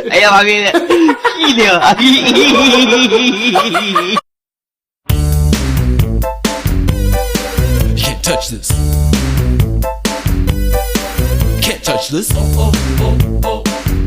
Ayan, makikita. Giliw. Can't touch this. Can't touch this. Oh, oh, oh, oh.